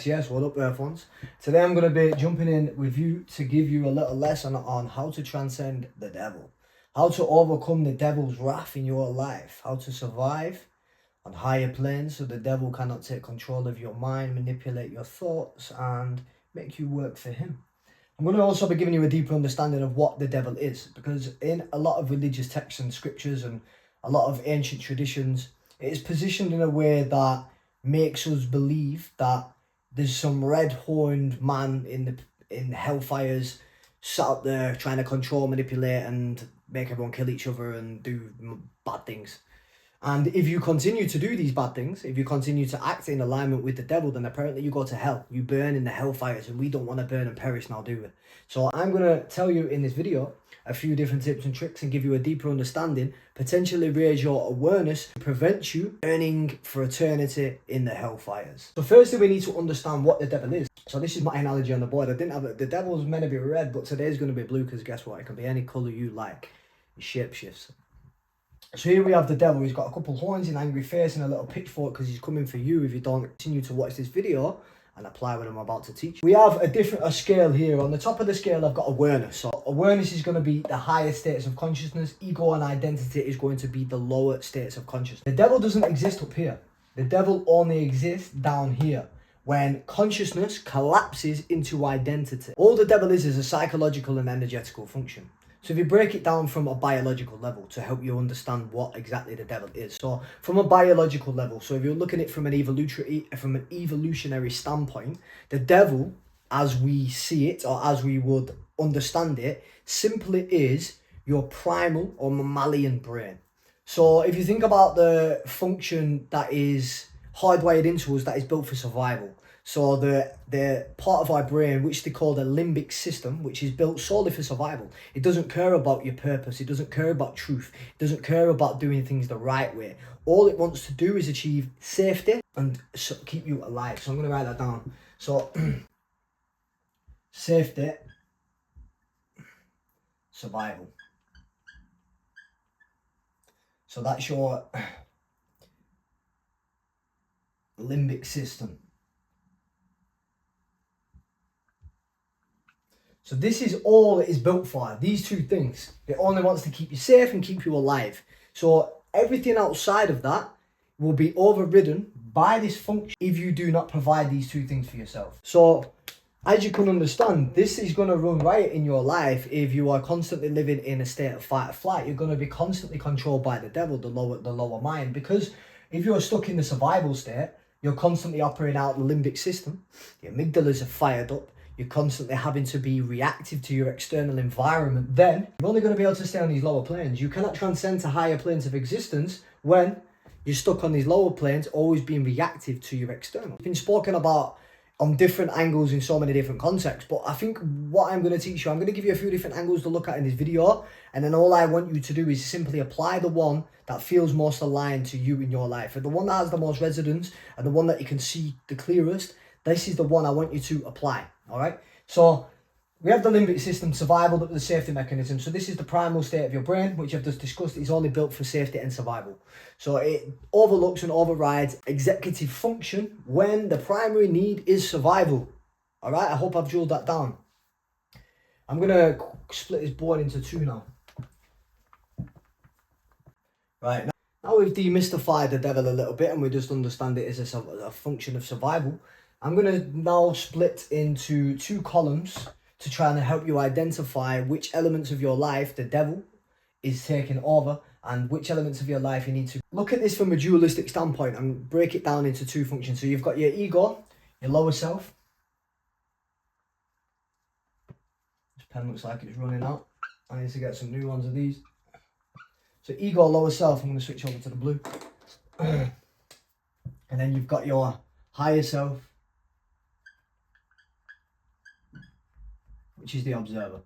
Yes, what up, Earth ones? Today I'm going to be jumping in with you to give you a little lesson on how to transcend the devil, how to overcome the devil's wrath in your life, how to survive on higher planes so the devil cannot take control of your mind, manipulate your thoughts, and make you work for him. I'm going to also be giving you a deeper understanding of what the devil is, because in a lot of religious texts and scriptures and a lot of ancient traditions, it is positioned in a way that makes us believe that there's some red-horned man in hellfires sat up there trying to control, manipulate, and make everyone kill each other and do bad things. And if you continue to do these bad things, if you continue to act in alignment with the devil, then apparently you go to hell. You burn in the hellfires, and we don't want to burn and perish now, do we? So I'm going to tell you in this video a few different tips and tricks and give you a deeper understanding, potentially raise your awareness to prevent you burning for eternity in the hellfires. So firstly, we need to understand what the devil is. So this is my analogy on the board. I didn't have it. The devil's meant to be red, but today's going to be blue because guess what? It can be any colour you like. It shapeshifts. So here we have the devil. He's got a couple horns, an angry face, and a little pitchfork because he's coming for you if you don't continue to watch this video and apply what I'm about to teach. We have a scale here. On the top of the scale, I've got awareness. So awareness is going to be the higher states of consciousness. Ego and identity is going to be the lower states of consciousness. The devil doesn't exist up here. The devil only exists down here, when consciousness collapses into identity. All the devil is a psychological and energetical function. So if you break it down from a biological level to help you understand what exactly the devil is. So from a biological level, so if you're looking at it from an evolutionary standpoint, the devil, as we see it or as we would understand it, simply is your primal or mammalian brain. So if you think about the function that is hardwired into us, that is built for survival. So the part of our brain, which they call the limbic system, which is built solely for survival. It doesn't care about your purpose. It doesn't care about truth. It doesn't care about doing things the right way. All it wants to do is achieve safety and keep you alive. So I'm going to write that down. So safety, survival. So that's your limbic system. So this is all it is built for, these two things. It only wants to keep you safe and keep you alive. So everything outside of that will be overridden by this function if you do not provide these two things for yourself. So as you can understand, this is going to run riot in your life if you are constantly living in a state of fight or flight. You're going to be constantly controlled by the devil, the lower mind. Because if you're stuck in the survival state, you're constantly operating out the limbic system. The amygdalas are fired up. You're constantly having to be reactive to your external environment. Then you're only going to be able to stay on these lower planes. You cannot transcend to higher planes of existence when you're stuck on these lower planes, always being reactive to your external. It's been spoken about on different angles in so many different contexts, but I think what I'm going to teach you, I'm going to give you a few different angles to look at in this video, and then all I want you to do is simply apply the one that feels most aligned to you in your life, and the one that has the most resonance and the one that you can see the clearest. This is the one I want you to apply. All right, so we have the limbic system, survival, the safety mechanism. So this is the primal state of your brain, which I've just discussed is only built for safety and survival. So it overlooks and overrides executive function when the primary need is survival. All right, I hope I've drilled that down. I'm going to split this board into two now. Right, now we've demystified the devil a little bit and we just understand it as a function of survival. I'm going to now split into two columns to try and help you identify which elements of your life the devil is taking over and which elements of your life you need to look at this from a dualistic standpoint and break it down into two functions. So you've got your ego, your lower self. This pen looks like it's running out. I need to get some new ones of these. So ego, lower self, I'm going to switch over to the blue. And then you've got your higher self, which is the observer.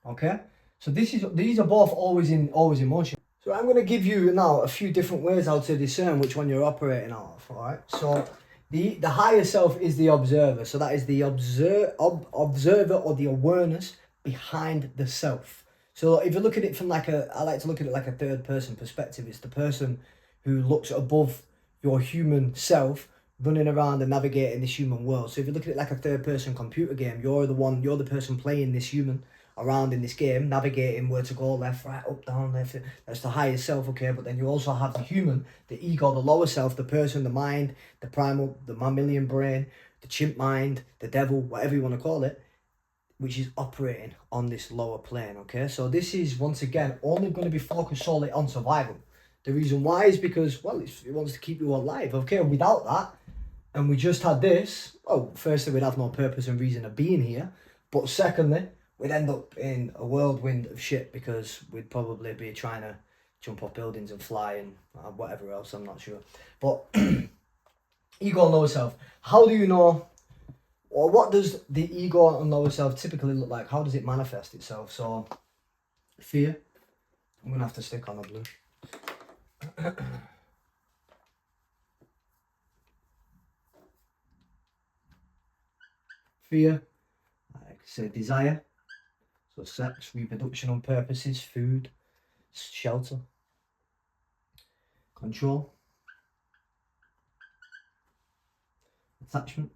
Okay, so these are both always in motion. So I'm going to give you now a few different ways how to discern which one you're operating out of. All right, so the higher self is the observer. So that is the observer or the awareness behind the self. So if you look at it from I like to look at it like a third person perspective. It's the person who looks above your human self, running around and navigating this human world. So if you look at it like a third-person computer game, you're the person playing this human around in this game, navigating where to go, left, right, up, down, left. That's the higher self, okay? But then you also have the human, the ego, the lower self, the person, the mind, the primal, the mammalian brain, the chimp mind, the devil, whatever you want to call it, which is operating on this lower plane, okay? So this is, once again, only going to be focused solely on survival. The reason why is because, well, it wants to keep you alive, okay? Without that, and we just had this, well, firstly, we'd have no purpose and reason of being here. But secondly, we'd end up in a whirlwind of shit because we'd probably be trying to jump off buildings and fly and whatever else, I'm not sure. But ego and lower self. How do you know, or what does the ego and lower self typically look like? How does it manifest itself? So, fear. I'm going to have to stick on the blue. Fear, like say desire, so sex, reproductional purposes, food, shelter, control, attachment,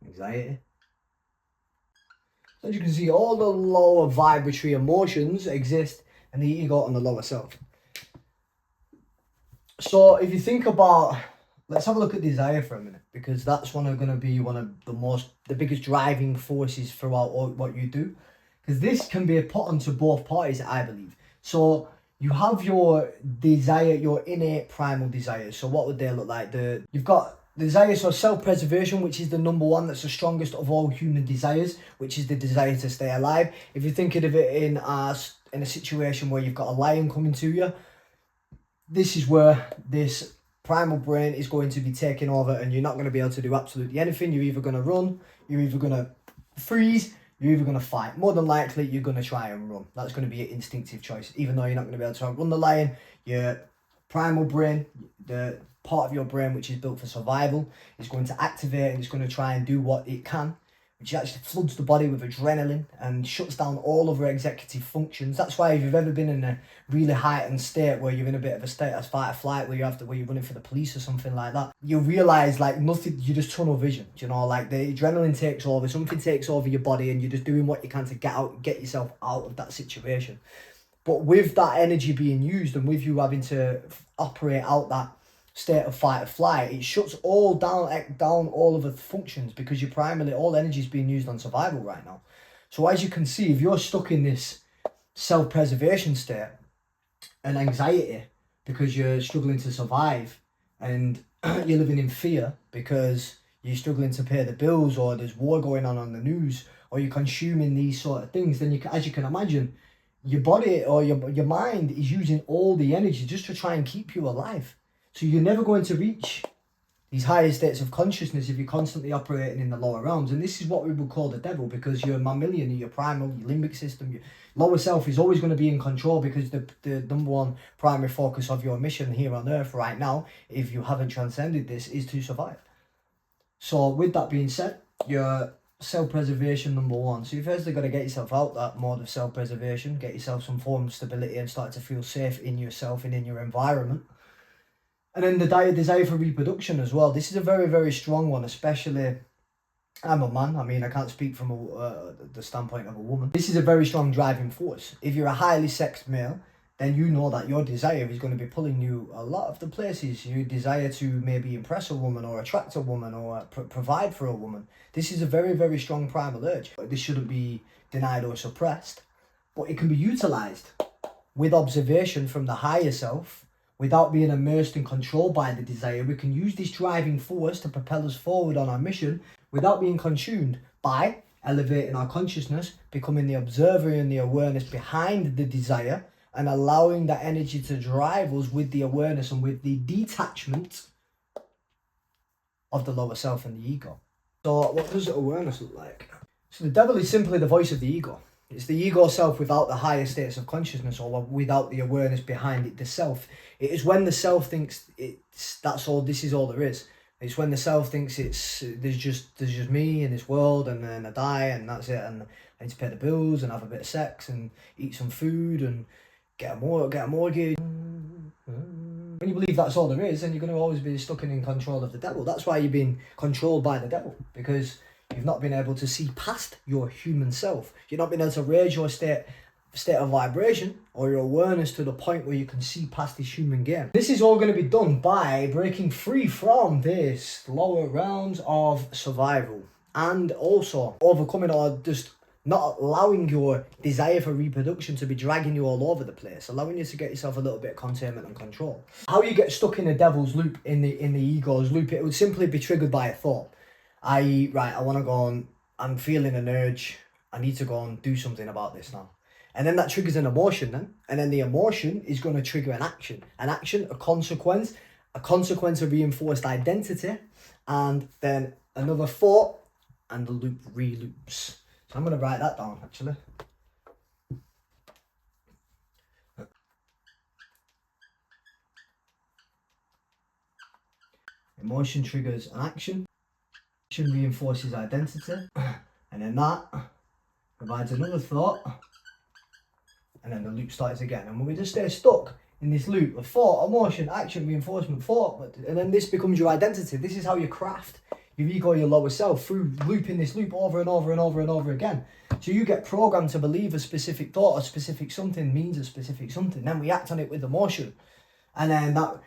anxiety. As you can see, all the lower vibratory emotions exist in the ego and the lower self. So if you think about, let's have a look at desire for a minute, because that's going to be one of the biggest driving forces throughout what you do. Because this can be put onto both parties, I believe. So you have your desire, your innate primal desires. So what would they look like? You've got desire, so self-preservation, which is the number one, that's the strongest of all human desires, which is the desire to stay alive. If you're thinking of it in a situation where you've got a lion coming to you, this is where this primal brain is going to be taking over, and you're not going to be able to do absolutely anything. You're either going to run, you're either going to freeze, you're either going to fight. More than likely, you're going to try and run. That's going to be your instinctive choice. Even though you're not going to be able to outrun the lion, your primal brain, the part of your brain which is built for survival, is going to activate and it's going to try and do what it can, which actually floods the body with adrenaline and shuts down all other executive functions. That's why if you've ever been in a really heightened state where you're in a bit of a state of fight or flight, where you're running for the police or something like that, you realise like nothing, you just tunnel vision, you know, like the adrenaline takes over, something takes over your body, and you're just doing what you can to get yourself out of that situation. But with that energy being used, and with you having to operate out that state of fight or flight, it shuts all down all of the functions, because you're primarily, all energy is being used on survival right now. So as you can see, if you're stuck in this self-preservation state and anxiety because you're struggling to survive, and you're living in fear because you're struggling to pay the bills, or there's war going on the news, or you're consuming these sort of things, then as you can imagine, your body or your mind is using all the energy just to try and keep you alive. So you're never going to reach these higher states of consciousness if you're constantly operating in the lower realms. And this is what we would call the devil, because your mammalian, your primal, your limbic system, your lower self is always going to be in control, because the number one primary focus of your mission here on earth right now, if you haven't transcended this, is to survive. So with that being said, your self-preservation number one. So you firstly got to get yourself out that mode of self-preservation, get yourself some form of stability and start to feel safe in yourself and in your environment. And then the desire for reproduction as well. This is a very, very strong one, especially, I'm a man. I mean, I can't speak from the standpoint of a woman. This is a very strong driving force. If you're a highly sexed male, then you know that your desire is going to be pulling you a lot of the places. You desire to maybe impress a woman, or attract a woman, or provide for a woman. This is a very, very strong primal urge. This shouldn't be denied or suppressed, but it can be utilized with observation from the higher self. Without being immersed and controlled by the desire, we can use this driving force to propel us forward on our mission without being consumed by elevating our consciousness, becoming the observer and the awareness behind the desire, and allowing that energy to drive us with the awareness and with the detachment of the lower self and the ego. So what does awareness look like? So the devil is simply the voice of the ego. It's the ego self without the higher states of consciousness, or without the awareness behind it, the self. It is when the self thinks that's all, this is all there is. It's when the self thinks there's just me in this world, and then I die and that's it, and I need to pay the bills and have a bit of sex and eat some food and get a mortgage. When you believe that's all there is, then you're going to always be stuck in control of the devil. That's why you've been controlled by the devil, because you've not been able to see past your human self. You've not been able to raise your state of vibration or your awareness to the point where you can see past this human game. This is all going to be done by breaking free from this lower realms of survival, and also overcoming or just not allowing your desire for reproduction to be dragging you all over the place, allowing you to get yourself a little bit of containment and control. How you get stuck in the devil's loop, in the ego's loop, it would simply be triggered by a thought. I.e., right, I want to go on, I'm feeling an urge, I need to go and do something about this now. And then that triggers an emotion then. And then the emotion is going to trigger an action. An action, a consequence of reinforced identity, and then another thought, and the loop re-loops. So I'm going to write that down, actually. Emotion triggers an action. Action reinforces identity. And then that provides another thought. And then the loop starts again. And when we just stay stuck in this loop of thought, emotion, action, reinforcement, thought, and then this becomes your identity. This is how you craft your ego, your lower self, through looping this loop over and over and over and over again. So you get programmed to believe a specific thought, a specific something means a specific something. Then we act on it with emotion. And then that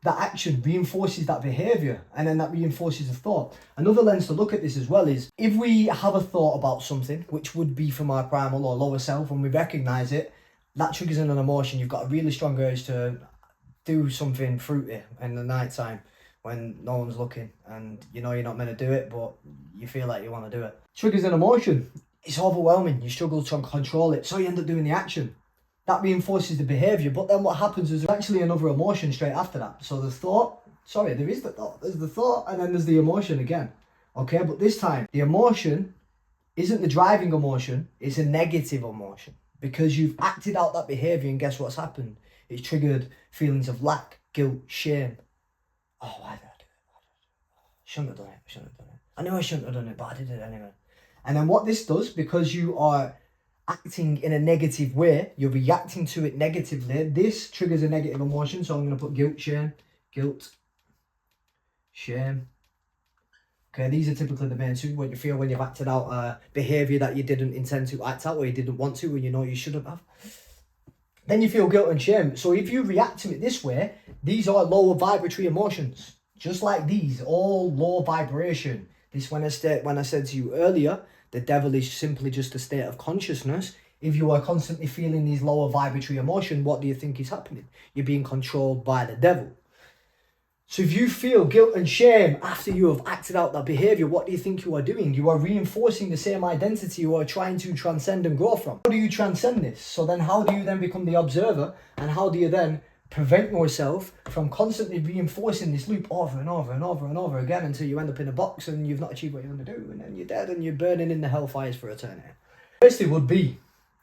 action reinforces that behavior, and then that reinforces the thought. Another lens to look at this as well is, if we have a thought about something, which would be from our primal or lower self, when we recognize it, that triggers in an emotion. You've got a really strong urge to do something fruity in the night time when no one's looking, and you know you're not meant to do it, but you feel like you want to do it. Triggers an emotion. It's overwhelming. You struggle to control it, so you end up doing the action. That reinforces the behavior, but then what happens is there's actually another emotion straight after that. So the thought, there is the thought. There's the thought, and then there's the emotion again. Okay, but this time, the emotion isn't the driving emotion, it's a negative emotion. Because you've acted out that behavior, and guess what's happened? It's triggered feelings of lack, guilt, shame. Oh, why did I do it? Shouldn't have done it. I knew I shouldn't have done it, but I did it anyway. And then what this does, because you are acting in a negative way, you're reacting to it negatively, this triggers a negative emotion. So I'm going to put guilt, shame. Okay, these are typically the main two, what you feel when you've acted out a behaviour that you didn't intend to act out, or you didn't want to, and you know you shouldn't have. Then you feel guilt and shame. So if you react to it this way, these are lower vibratory emotions. Just like these, all low vibration. This, when I said to you earlier, the devil is simply just a state of consciousness. If you are constantly feeling these lower vibratory emotions, what do you think is happening? You're being controlled by the devil. So if you feel guilt and shame after you have acted out that behavior, what do you think you are doing? You are reinforcing the same identity you are trying to transcend and grow from. How do you transcend this? So then how do you then become the observer? And how do you then prevent yourself from constantly reinforcing this loop over and over and over and over again until you end up in a box and you've not achieved what you want to do, and then you're dead and you're burning in the hellfires for eternity? Firstly would be,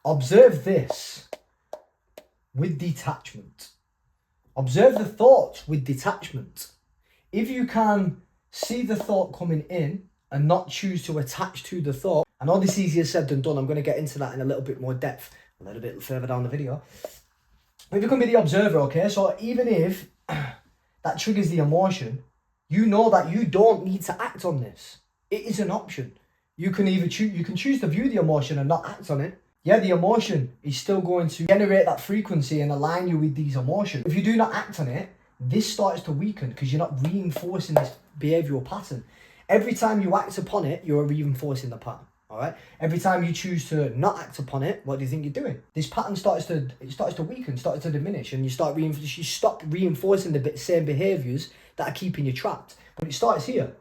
observe this with detachment. Observe the thoughts with detachment. If you can see the thought coming in and not choose to attach to the thought, I know this is easier said than done. I'm going to get into that in a little bit more depth, a little bit further down the video. But if you can be the observer, okay, so even if that triggers the emotion, you know that you don't need to act on this. It is an option. You can either choose to view the emotion and not act on it. Yeah, the emotion is still going to generate that frequency and align you with these emotions. If you do not act on it, this starts to weaken because you're not reinforcing this behavioral pattern. Every time you act upon it, you're reinforcing the pattern. All right. Every time you choose to not act upon it, what do you think you're doing? This pattern starts to weaken, starts to diminish, and you stop reinforcing the same behaviors that are keeping you trapped. But it starts here,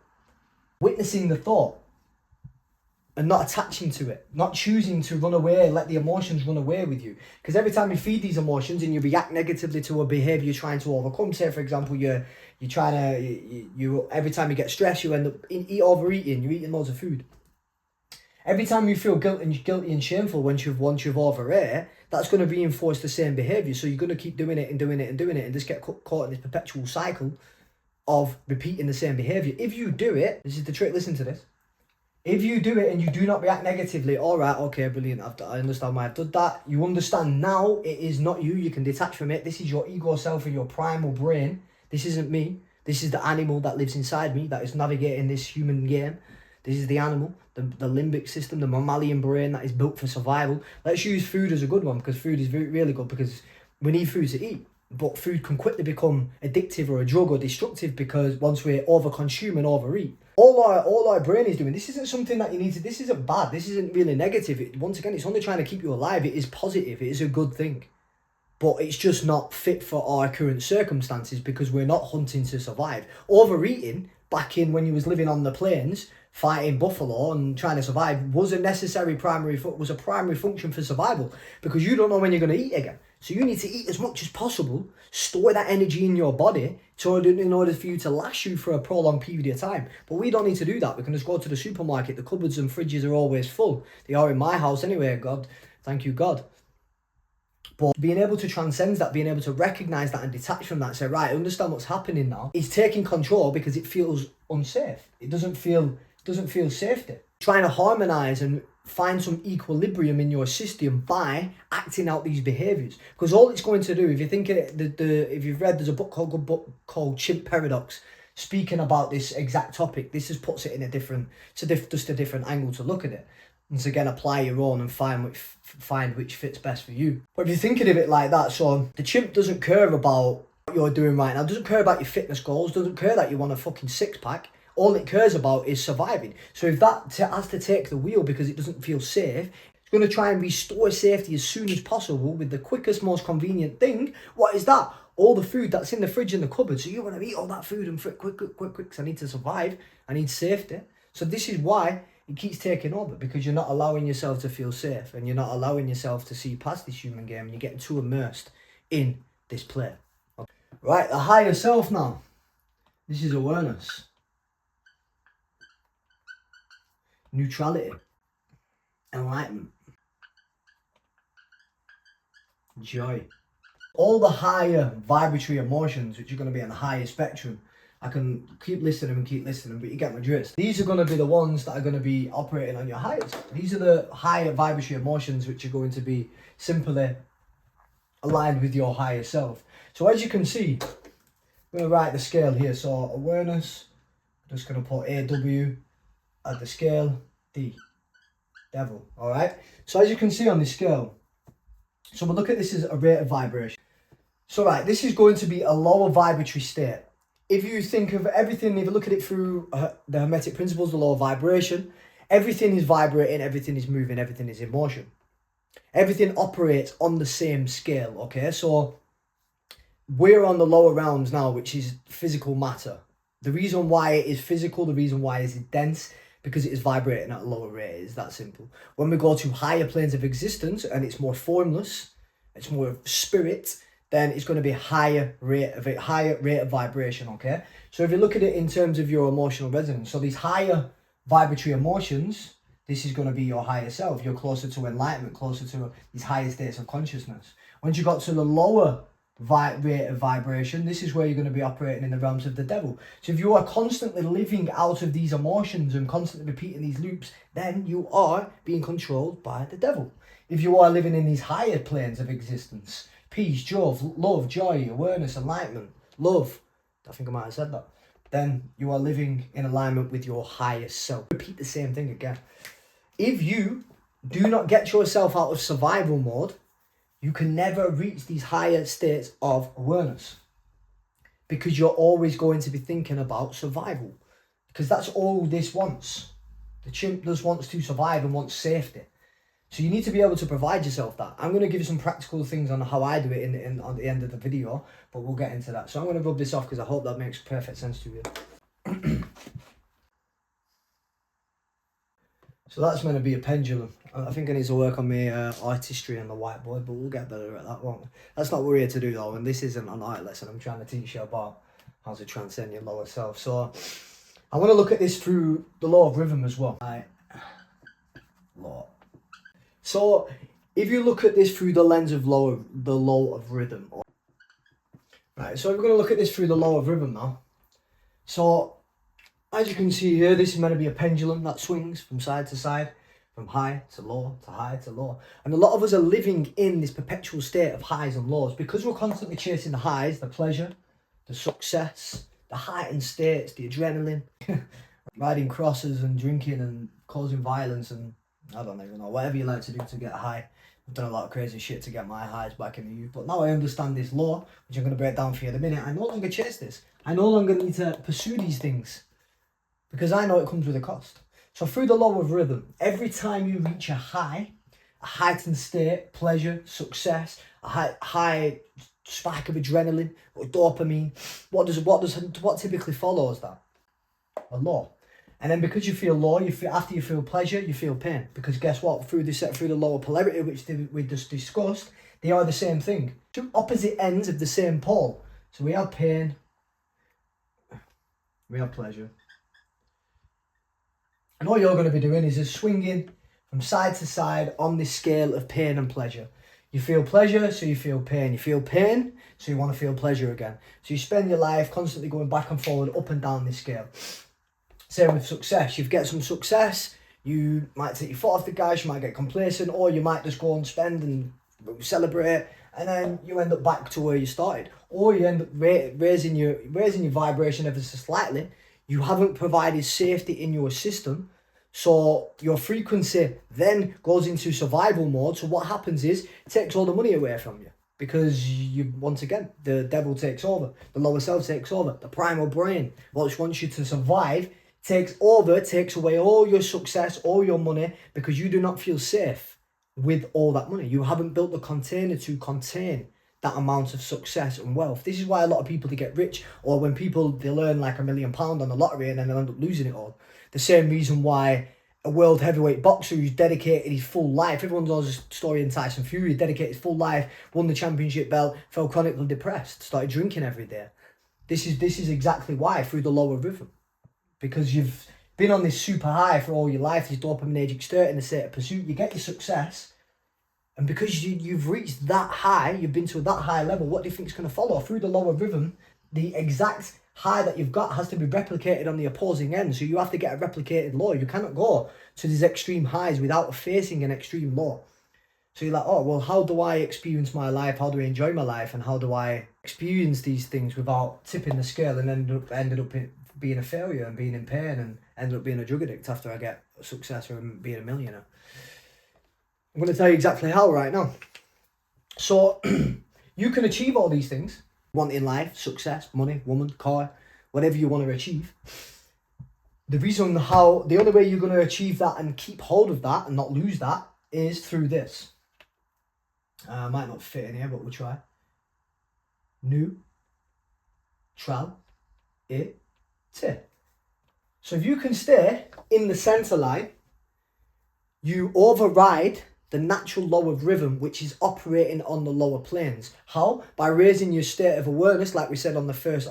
witnessing the thought and not attaching to it, not choosing to run away, let the emotions run away with you. Because every time you feed these emotions and you react negatively to a behavior you're trying to overcome, say for example you're trying to every time you get stressed you end up overeating, you're eating loads of food. Every time you feel guilty and shameful once you've overate, that's going to reinforce the same behavior. So you're going to keep doing it and just get caught in this perpetual cycle of repeating the same behavior. If you do it, this is the trick, listen to this. If you do it and you do not react negatively, all right, okay, brilliant. I understand why I've done that. You understand now it is not you. You can detach from it. This is your ego self and your primal brain. This isn't me. This is the animal that lives inside me that is navigating this human game. This is the animal, the limbic system, the mammalian brain that is built for survival. Let's use food as a good one, because food is really good, because we need food to eat. But food can quickly become addictive or a drug or destructive, because once we overconsume and overeat, all our brain is doing, this isn't something that you need to, this isn't bad, this isn't really negative. Once again, it's only trying to keep you alive. It is positive, it is a good thing. But it's just not fit for our current circumstances, because we're not hunting to survive. Overeating, back in when you was living on the plains, fighting buffalo and trying to survive, was a primary function for survival, because you don't know when you're going to eat again. So you need to eat as much as possible, store that energy in your body in order for you to last you for a prolonged period of time. But we don't need to do that. We can just go to the supermarket. The cupboards and fridges are always full. They are in my house anyway, God. Thank you, God. But being able to transcend that, being able to recognize that and detach from that and say, right, I understand what's happening now, is taking control, because it feels unsafe. It doesn't feel safety. Trying to harmonize and find some equilibrium in your system by acting out these behaviors, because all it's going to do, if you think it, if you've read, there's a book called Chimp Paradox, speaking about this exact topic. This just puts it in a different, just a different angle to look at it. And so again, apply your own and find which fits best for you. But if you're thinking of it like that, so the chimp doesn't care about what you're doing right now, doesn't care about your fitness goals, doesn't care that you want a fucking six-pack. All it cares about is surviving. So if that has to take the wheel because it doesn't feel safe, it's going to try and restore safety as soon as possible with the quickest, most convenient thing. What is that? All the food that's in the fridge and the cupboard. So you want to eat all that food and quick, because I need to survive. I need safety. So this is why it keeps taking over, because you're not allowing yourself to feel safe, and you're not allowing yourself to see past this human game, and you're getting too immersed in this play. Okay. Right, the higher self now. This is awareness. Neutrality. Enlightenment. Joy. All the higher vibratory emotions, which are going to be on the higher spectrum. I can keep listening, but you get my drift. These are going to be the ones that are going to be operating on your highest. These are the higher vibratory emotions, which are going to be simply aligned with your higher self. So as you can see, I'm going to write the scale here. So awareness, I'm just going to put AW at the scale, D, devil, all right? So as you can see on this scale, so we'll look at this as a rate of vibration. So right, this is going to be a lower vibratory state. If you think of everything, if you look at it through the Hermetic principles, the law of vibration, everything is vibrating, everything is moving, everything is in motion. Everything operates on the same scale, okay? So we're on the lower realms now, which is physical matter. The reason why it is physical, the reason why it is dense, because it is vibrating at a lower rate. It's that simple. When we go to higher planes of existence and it's more formless, it's more spirit, then it's going to be a higher rate of vibration, okay? So if you look at it in terms of your emotional resonance, so these higher vibratory emotions, this is going to be your higher self. You're closer to enlightenment, closer to these higher states of consciousness. Once you got to the lower rate of vibration, this is where you're going to be operating in the realms of the devil. So if you are constantly living out of these emotions and constantly repeating these loops, then you are being controlled by the devil. If you are living in these higher planes of existence, peace, joy, love, joy, awareness, enlightenment, love, I think I might have said that, then you are living in alignment with your highest self. Repeat the same thing again. If you do not get yourself out of survival mode, you can never reach these higher states of awareness, because you're always going to be thinking about survival, because that's all this wants. The chimp just wants to survive and wants safety. So you need to be able to provide yourself that. I'm going to give you some practical things on how I do it on the end of the video, but we'll get into that. So I'm going to rub this off because I hope that makes perfect sense to you. So that's meant to be a pendulum. I think I need to work on my artistry on the whiteboard, but we'll get better at that, won't we? That's not what we're here to do though, and this isn't an art lesson. I'm trying to teach you about how to transcend your lower self. So I want to look at this through the law of rhythm as well. Law. So if you look at this through the lens of the law of rhythm. Right, so we're going to look at this through the law of rhythm now. So As you can see here, this is meant to be a pendulum that swings from side to side, from high to low, to high to low. And a lot of us are living in this perpetual state of highs and lows because we're constantly chasing the highs, the pleasure, the success, the heightened states, the adrenaline, riding crosses and drinking and causing violence and I don't even know, whatever you like to do to get high. I've done a lot of crazy shit to get my highs back in the youth, but now I understand this law, which I'm going to break down for you in a minute. I no longer chase this. I no longer need to pursue these things because I know it comes with a cost. So through the law of rhythm, every time you reach a high, a heightened state, pleasure, success, a high spike of adrenaline or dopamine, what typically follows that? A law. And then because you feel low, after you feel pleasure, you feel pain. Because guess what? Through the law of polarity, which we just discussed, they are the same thing. Two opposite ends of the same pole. So we have pain, we have pleasure. And all you're going to be doing is just swinging from side to side on this scale of pain and pleasure. You feel pleasure, so you feel pain. You feel pain, so you want to feel pleasure again. So you spend your life constantly going back and forward, up and down this scale. Same with success. You get some success, you might take your foot off the gas, you might get complacent, or you might just go and spend and celebrate, and then you end up back to where you started. Or you end up raising your vibration ever so slightly. You haven't provided safety in your system, so your frequency then goes into survival mode. So what happens is it takes all the money away from you because you, once again, the devil takes over, the lower self takes over, the primal brain, which wants you to survive, takes over, takes away all your success, all your money, because you do not feel safe with all that money. You haven't built the container to contain that amount of success and wealth. This is why a lot of people, they get rich, or when people, they earn like £1 million on the lottery and then they'll end up losing it all. The same reason why a world heavyweight boxer who's dedicated his full life, everyone knows the story in Tyson Fury, dedicated his full life, won the championship belt, fell chronically depressed, started drinking every day. This is exactly why, through the law of rhythm. Because you've been on this super high for all your life, this dopaminergic state in the state of pursuit, you get your success, and because you've reached that high, you've been to that high level, what do you think is going to follow? Through the law of rhythm, the exact high that you've got has to be replicated on the opposing end, so you have to get a replicated low. You cannot go to these extreme highs without facing an extreme low. So you're like, oh, well, how do I experience my life? How do I enjoy my life? And how do I experience these things without tipping the scale and ended up being a failure and being in pain and ended up being a drug addict after I get success or being a millionaire? I'm going to tell you exactly how right now. So you can achieve all these things you want in life: success, money, woman, car, whatever you want to achieve. The only way you're going to achieve that and keep hold of that and not lose that is through this. Might not fit in here, but we'll try. Neutrality. So if you can stay in the center line, you override the natural law of rhythm, which is operating on the lower planes. How? By raising your state of awareness, like we said on the first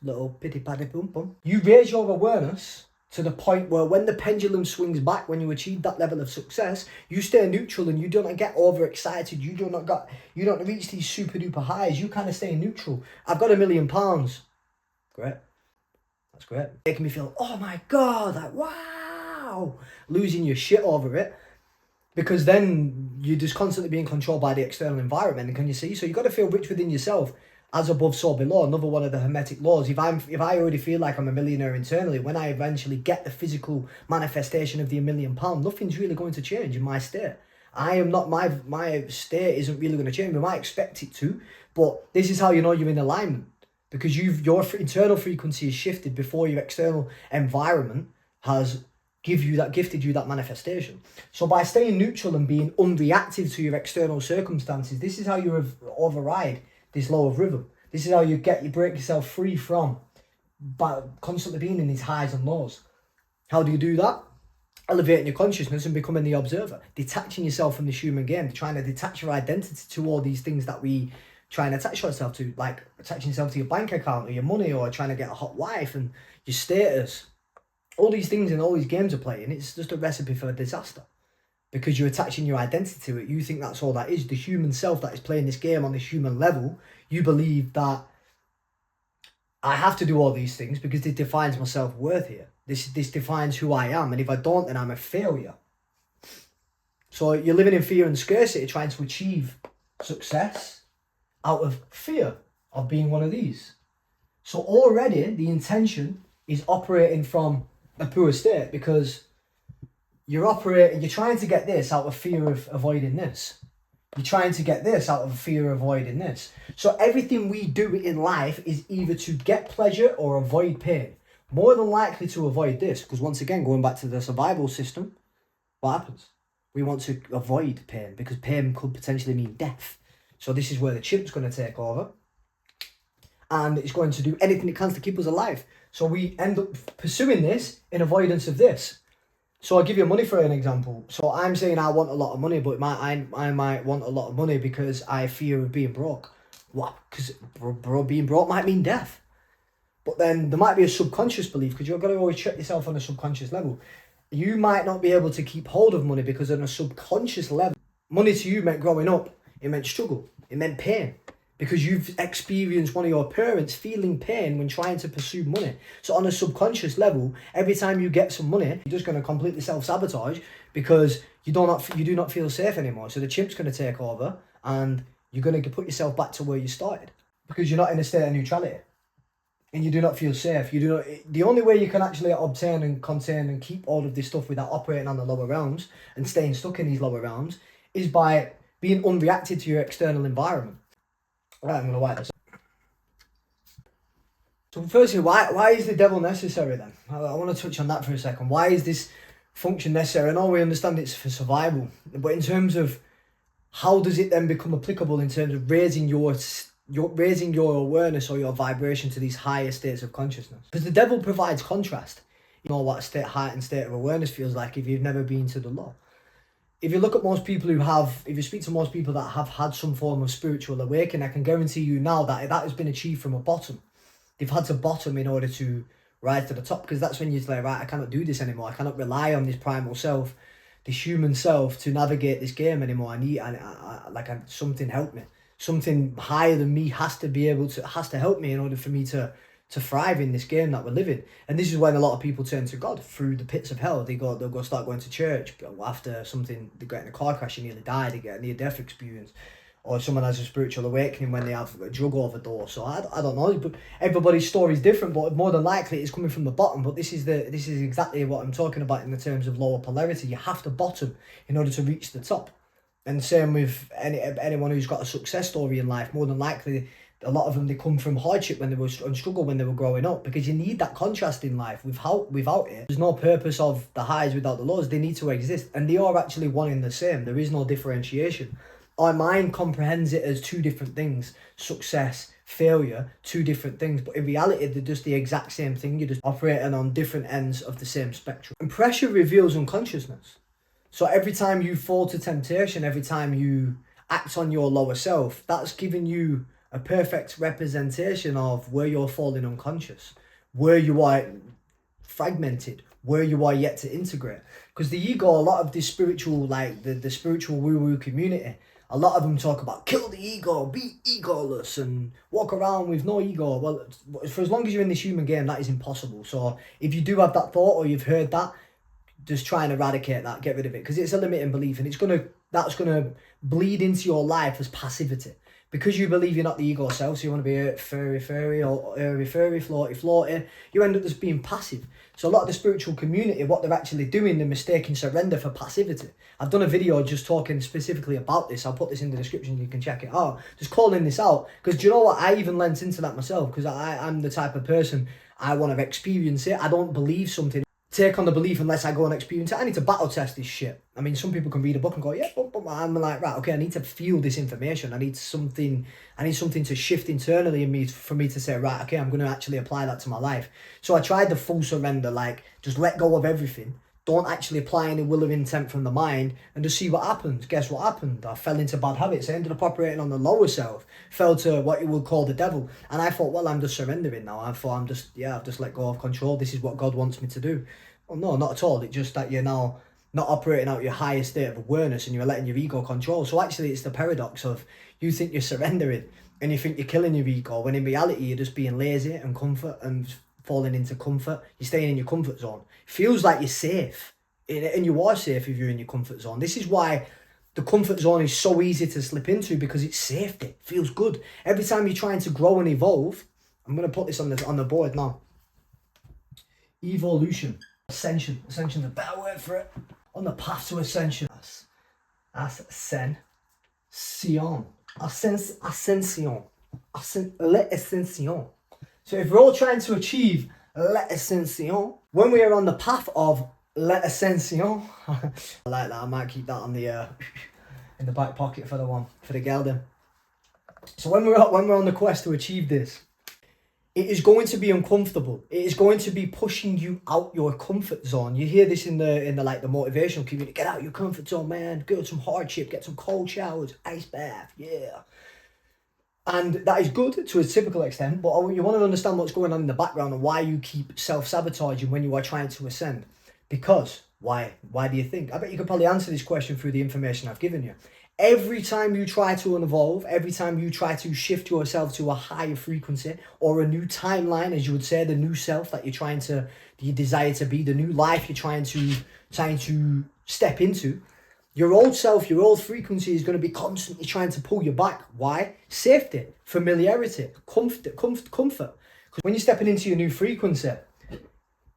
little pitty patty boom boom. You raise your awareness to the point where when the pendulum swings back, when you achieve that level of success, you stay neutral and you don't get overexcited. You don't reach these super duper highs. You kind of stay neutral. I've got £1 million. Great. That's great. Making me feel, oh my God, like, wow. Losing your shit over it. Because then you're just constantly being controlled by the external environment. And can you see? So you've got to feel rich within yourself. As above, so below. Another one of the Hermetic laws. If I already feel like I'm a millionaire internally, when I eventually get the physical manifestation of the £1 million, nothing's really going to change in my state. I am not, my state isn't really going to change. We might expect it to, but this is how you know you're in alignment. Because your internal frequency is shifted before your external environment has gifted you that manifestation. So by staying neutral and being unreactive to your external circumstances, this is how you override this law of rhythm. This is how you break yourself free from by constantly being in these highs and lows. How do you do that? Elevating your consciousness and becoming the observer, detaching yourself from this human game, trying to detach your identity to all these things that we try and attach yourself to, like attaching yourself to your bank account or your money, or trying to get a hot wife and your status. All these things and all these games are playing, it's just a recipe for a disaster. Because you're attaching your identity to it. You think that's all that is. The human self that is playing this game on this human level, you believe that I have to do all these things because this defines my self-worth here. This defines who I am. And if I don't, then I'm a failure. So you're living in fear and scarcity, trying to achieve success out of fear of being one of these. So already the intention is operating from a poor state, because you're trying to get this out of fear of avoiding this. You're trying to get this out of fear of avoiding this. So everything we do in life is either to get pleasure or avoid pain. More than likely to avoid this, because once again, going back to the survival system, what happens? We want to avoid pain, because pain could potentially mean death. So this is where the chimp's going to take over. And it's going to do anything it can to keep us alive. So we end up pursuing this in avoidance of this. So I'll give you money for an example. So I'm saying I want a lot of money, but I might want a lot of money because I fear of being broke. What? Because being broke might mean death. But then there might be a subconscious belief, because you've got to always check yourself on a subconscious level. You might not be able to keep hold of money because on a subconscious level, money to you meant growing up, it meant struggle, it meant pain. Because you've experienced one of your parents feeling pain when trying to pursue money. So on a subconscious level, every time you get some money, you're just going to completely self-sabotage, because you do not feel safe anymore. So the chimp's going to take over, and you're going to put yourself back to where you started, because you're not in a state of neutrality. And you do not feel safe. The only way you can actually obtain and contain and keep all of this stuff without operating on the lower realms and staying stuck in these lower realms is by being unreacted to your external environment. Right, I'm going to wipe this up. So firstly, why is the devil necessary then? I want to touch on that for a second. Why is this function necessary? I know we understand it's for survival, but in terms of how does it then become applicable in terms of raising your awareness or your vibration to these higher states of consciousness? Because the devil provides contrast. You know what a heightened state of awareness feels like if you've never been to the law. If you look at most people if you speak to most people that have had some form of spiritual awakening, I can guarantee you now that has been achieved from a bottom. They've had to bottom in order to rise to the top, because that's when you're like, right, I cannot do this anymore. I cannot rely on this primal self, this human self, to navigate this game anymore. I need something help me. Something higher than me has to help me in order for me to thrive in this game that we're living. And this is when a lot of people turn to God through the pits of hell. They'll go start going to church after they get in a car crash and nearly die. They get a near-death experience, or someone has a spiritual awakening when they have a drug overdose. So I don't know, but everybody's story is different. But more than likely, it's coming from the bottom. But this is exactly what I'm talking about in the terms of lower polarity. You have to bottom in order to reach the top. And same with anyone who's got a success story in life. More than likely, a lot of them, they come from hardship when they were and struggle when they were growing up, because you need that contrast in life. Without it, there's no purpose of the highs without the lows. They need to exist, and they are actually one and the same. There is no differentiation. Our mind comprehends it as two different things: success, failure, two different things. But in reality, they're just the exact same thing. You're just operating on different ends of the same spectrum. And pressure reveals unconsciousness. So every time you fall to temptation, every time you act on your lower self, that's giving you a perfect representation of where you're falling unconscious, where you are fragmented, where you are yet to integrate. Because the ego, a lot of this spiritual, like the spiritual woo-woo community, a lot of them talk about kill the ego, be egoless, and walk around with no ego. Well, for as long as you're in this human game, that is impossible. So if you do have that thought, or you've heard that, just try and eradicate that, get rid of it, because it's a limiting belief, and that's gonna bleed into your life as passivity. Because you believe you're not the ego self, so you want to be furry, or airy, floaty, you end up just being passive. So a lot of the spiritual community, what they're actually doing, they're mistaking surrender for passivity. I've done a video just talking specifically about this. I'll put this in the description, you can check it out. Just calling this out, because do you know what? I even lent into that myself, because I'm the type of person, I want to experience it. I don't believe something, take on the belief unless I go and experience it. I need to battle test this shit. I mean, some people can read a book and go, yeah, but I'm like, right, okay, I need to feel this information. I need something to shift internally in me for me to say, right, okay, I'm going to actually apply that to my life. So I tried the full surrender, like just let go of everything. Don't actually apply any will or intent from the mind, and just see what happens. Guess what happened? I fell into bad habits. I ended up operating on the lower self, fell to what you would call the devil. And I thought, well, I'm just surrendering now. I thought I've just let go of control. This is what God wants me to do. Well, no, not at all. It's just that you're now not operating out your highest state of awareness, and you're letting your ego control. So actually, it's the paradox of you think you're surrendering, and you think you're killing your ego, when in reality you're just being lazy and comfort and falling into comfort. You're staying in your comfort zone. It feels like you're safe, and you are safe if you're in your comfort zone. This is why the comfort zone is so easy to slip into, because it's safety. It feels good. Every time you're trying to grow and evolve, I'm going to put this on the board now. Evolution. Ascension. Ascension is a better word for it. On the path to ascension. Ascension. Ascension. L'ascension. So if we're all trying to achieve l'ascension, when we are on the path of l'ascension, I like that. I might keep that on the in the back pocket for the gelding. So when we're on the quest to achieve this, it is going to be uncomfortable. It is going to be pushing you out your comfort zone. You hear this in the the motivational community. Get out your comfort zone, man. Go to some hardship. Get some cold showers, ice bath. Yeah. And that is good to a typical extent, but you want to understand what's going on in the background and why you keep self-sabotaging when you are trying to ascend. Because, why? Why do you think? I bet you could probably answer this question through the information I've given you. Every time you try to evolve, every time you try to shift yourself to a higher frequency or a new timeline, as you would say, the new self that you desire to be, the new life you're trying to step into, your old self, your old frequency is going to be constantly trying to pull you back. Why? Safety, familiarity, comfort. Because when you're stepping into your new frequency,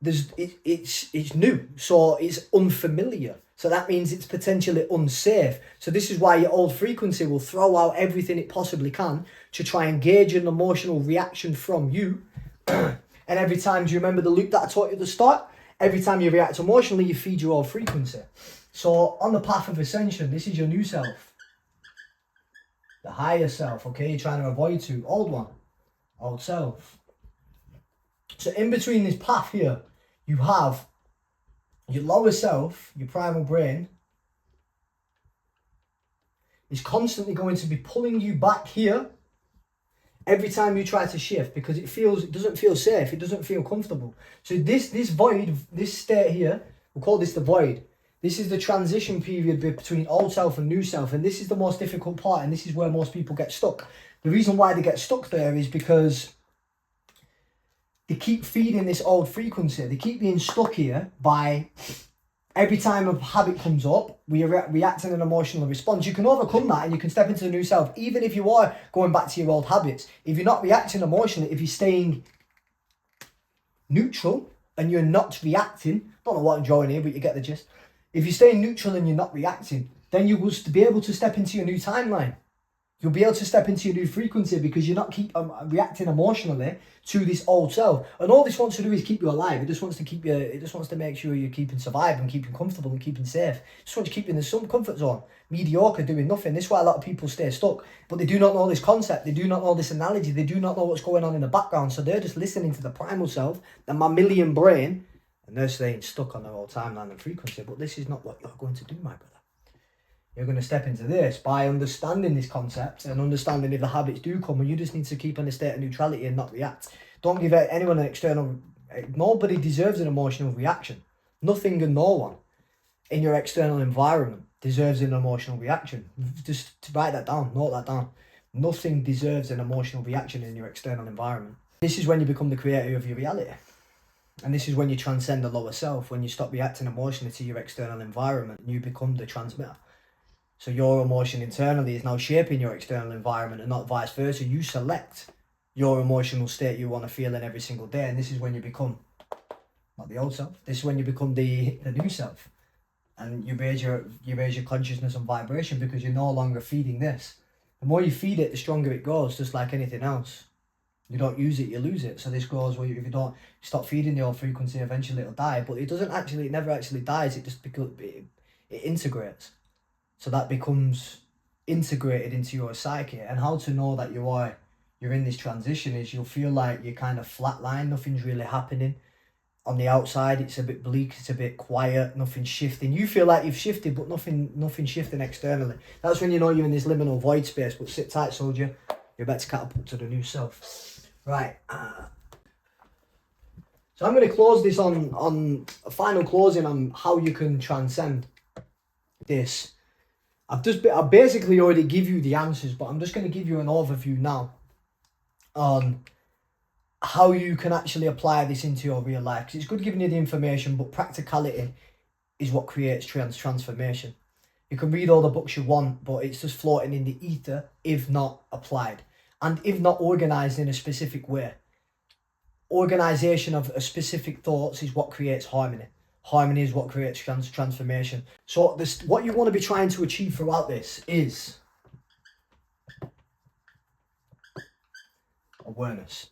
it's new, so it's unfamiliar. So that means it's potentially unsafe. So this is why your old frequency will throw out everything it possibly can to try and gauge an emotional reaction from you. And every time, do you remember the loop that I taught you at the start? Every time you react emotionally, you feed your old frequency. So on the path of ascension, this is your new self. The higher self, okay? You're trying to avoid old one, old self. So in between this path here, you have your lower self, your primal brain, is constantly going to be pulling you back here every time you try to shift, because it doesn't feel safe, it doesn't feel comfortable. So this void, this state here, we'll call this the void. This is the transition period between old self and new self, and this is the most difficult part, and this is where most people get stuck. The reason why they get stuck there is because they keep feeding this old frequency. They keep being stuck here by every time a habit comes up, we react in an emotional response. You can overcome that and you can step into the new self, even if you are going back to your old habits. If you're not reacting emotionally, if you're staying neutral and you're not reacting, don't know what I'm drawing here, but you get the gist. If you're staying neutral and you're not reacting, then you will be able to step into your new timeline. You'll be able to step into your new frequency because you're not keep reacting emotionally to this old self. And all this wants to do is keep you alive. It just wants to keep you. It just wants to make sure you're keeping survive and keeping comfortable and keeping safe. It just wants to keep you in the some comfort zone, mediocre, doing nothing. This is why a lot of people stay stuck. But they do not know this concept. They do not know this analogy. They do not know what's going on in the background. So they're just listening to the primal self, the mammalian brain, and they're staying stuck on their old timeline and frequency. But this is not what you're going to do, my brother. You're going to step into this by understanding this concept and understanding if the habits do come, and you just need to keep in a state of neutrality and not react. Don't give anyone an external. Nobody deserves an emotional reaction. Nothing and no one in your external environment deserves an emotional reaction. Just to write that down, note that down. Nothing deserves an emotional reaction in your external environment. This is when you become the creator of your reality. And this is when you transcend the lower self, when you stop reacting emotionally to your external environment and you become the transmitter. So your emotion internally is now shaping your external environment and not vice versa. You select your emotional state you want to feel in every single day. And this is when you become, not the old self, this is when you become the new self. And you raise your consciousness and vibration because you're no longer feeding this. The more you feed it, the stronger it goes, just like anything else. You don't use it, you lose it. So this goes where if you don't stop feeding the old frequency, eventually it'll die. But it never actually dies. It just it integrates. So that becomes integrated into your psyche. And how to know that you're in this transition is you'll feel like you're kind of flatline, nothing's really happening. On the outside, it's a bit bleak, it's a bit quiet, nothing's shifting. You feel like you've shifted, but nothing's shifting externally. That's when you know you're in this liminal void space. But sit tight, soldier. You're about to catapult to the new self. Right. So I'm going to close this on a final closing on how you can transcend this. I've basically already give you the answers, but I'm just going to give you an overview now. on how you can actually apply this into your real life. Because it's good giving you the information, but practicality is what creates transformation. You can read all the books you want, but it's just floating in the ether if not applied. And if not organised in a specific way. Organisation of a specific thoughts is what creates harmony. Harmony is what creates transformation. So what you want to be trying to achieve throughout this is awareness.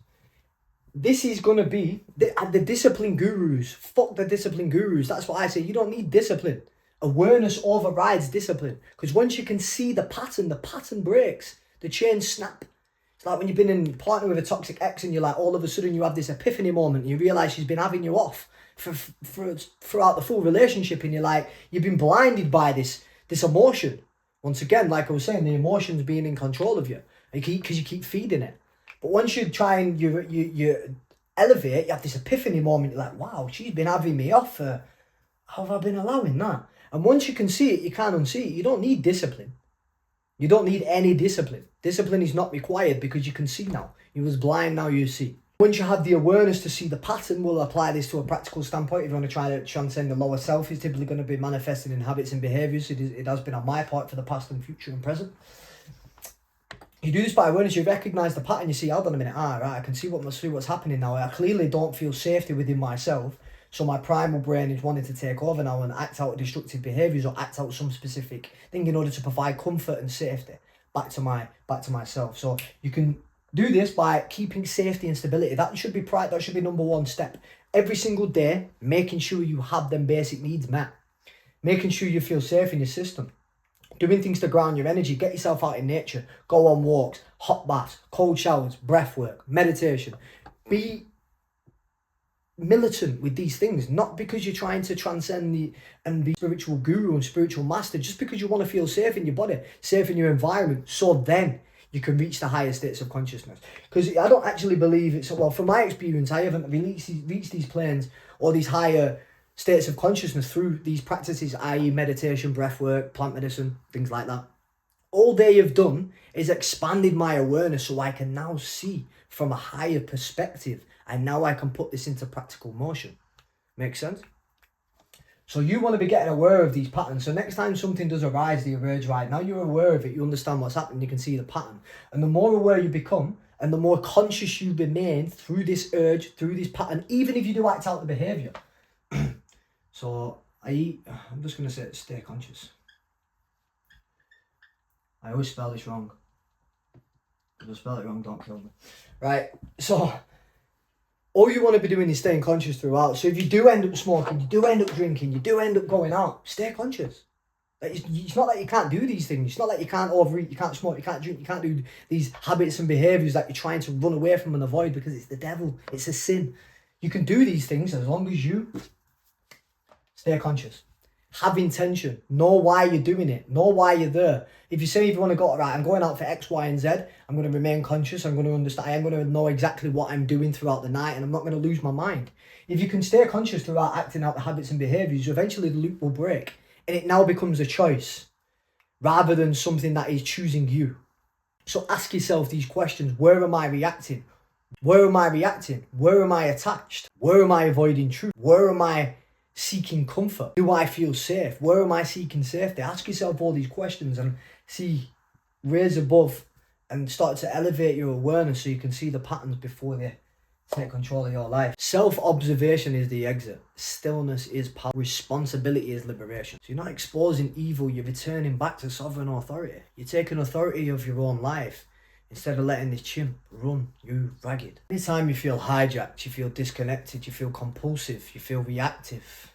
This is going to be the discipline gurus. Fuck the discipline gurus. That's what I say. You don't need discipline. Awareness overrides discipline. Because once you can see the pattern breaks. The chains snap. It's like when you've been in partner with a toxic ex and you're like, all of a sudden you have this epiphany moment and you realise she's been having you off throughout the full relationship, and you're like, you've been blinded by this emotion. Once again, like I was saying, the emotion's being in control of you because you keep feeding it. But once you try and you elevate, you have this epiphany moment. You're like, wow, she's been having me off. How have I been allowing that? And once you can see it, you can't unsee it. You don't need discipline. You don't need any discipline. Discipline is not required because you can see now. You was blind, now you see. Once you have the awareness to see the pattern, we'll apply this to a practical standpoint. If you want to try to transcend the lower self, it's typically going to be manifested in habits and behaviours. It has been on my part for the past and future and present. You do this by awareness, you recognise the pattern, you see, hold on a minute, right, I can see what's happening now. I clearly don't feel safety within myself, so my primal brain is wanting to take over now and act out destructive behaviours or act out some specific thing in order to provide comfort and safety back to myself. So you can do this by keeping safety and stability. That should be number one step. Every single day, making sure you have them basic needs met. Making sure you feel safe in your system. Doing things to ground your energy. Get yourself out in nature. Go on walks, hot baths, cold showers, breath work, meditation. Be militant with these things, not because you're trying to transcend and be spiritual guru and spiritual master, just because you want to feel safe in your body, safe in your environment, so then you can reach the higher states of consciousness. Because I don't actually believe it's, well, from my experience, I haven't reached these planes or these higher states of consciousness through these practices, i.e. meditation, breath work, plant medicine, things like that. All they have done is expanded my awareness so I can now see from a higher perspective, and now I can put this into practical motion. Make sense? So you want to be getting aware of these patterns. So next time something does arise, the urge, right, now you're aware of it, you understand what's happening, you can see the pattern. And the more aware you become, and the more conscious you remain through this urge, through this pattern, even if you do act out the behaviour. So I'm just going to say stay conscious. I always spell this wrong. If I spell it wrong, don't kill me. Right, so all you want to be doing is staying conscious throughout. So if you do end up smoking, you do end up drinking, you do end up going out, stay conscious. It's not like you can't do these things. It's not like you can't overeat, you can't smoke, you can't drink, you can't do these habits and behaviours that you're trying to run away from and avoid because it's the devil, it's a sin. You can do these things as long as you stay conscious. Have intention. Know why you're doing it. Know why you're there. If you want to go, right, I'm going out for X, Y, and Z, I'm going to remain conscious, I'm going to understand, I'm going to know exactly what I'm doing throughout the night, and I'm not going to lose my mind. If you can stay conscious throughout acting out the habits and behaviours, eventually the loop will break, and it now becomes a choice, rather than something that is choosing you. So ask yourself these questions. Where am I reacting? Where am I reacting? Where am I attached? Where am I avoiding truth? Where am I seeking comfort? Do I feel safe? Where am I seeking safety? Ask yourself all these questions and raise above and start to elevate your awareness so you can see the patterns before they take control of your life. Self-observation is the exit. Stillness is power. Responsibility is liberation. So you're not exposing evil, you're returning back to sovereign authority. You're taking authority of your own life instead of letting this chimp run you ragged. Anytime you feel hijacked, you feel disconnected, you feel compulsive, you feel reactive,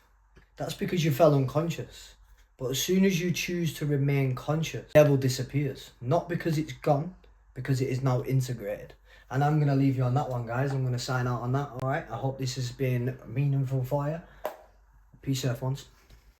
that's because you fell unconscious. But as soon as you choose to remain conscious, the devil disappears. Not because it's gone, because it is now integrated. And I'm going to leave you on that one, guys. I'm going to sign out on that, alright? I hope this has been meaningful for you. Peace, Earth ones.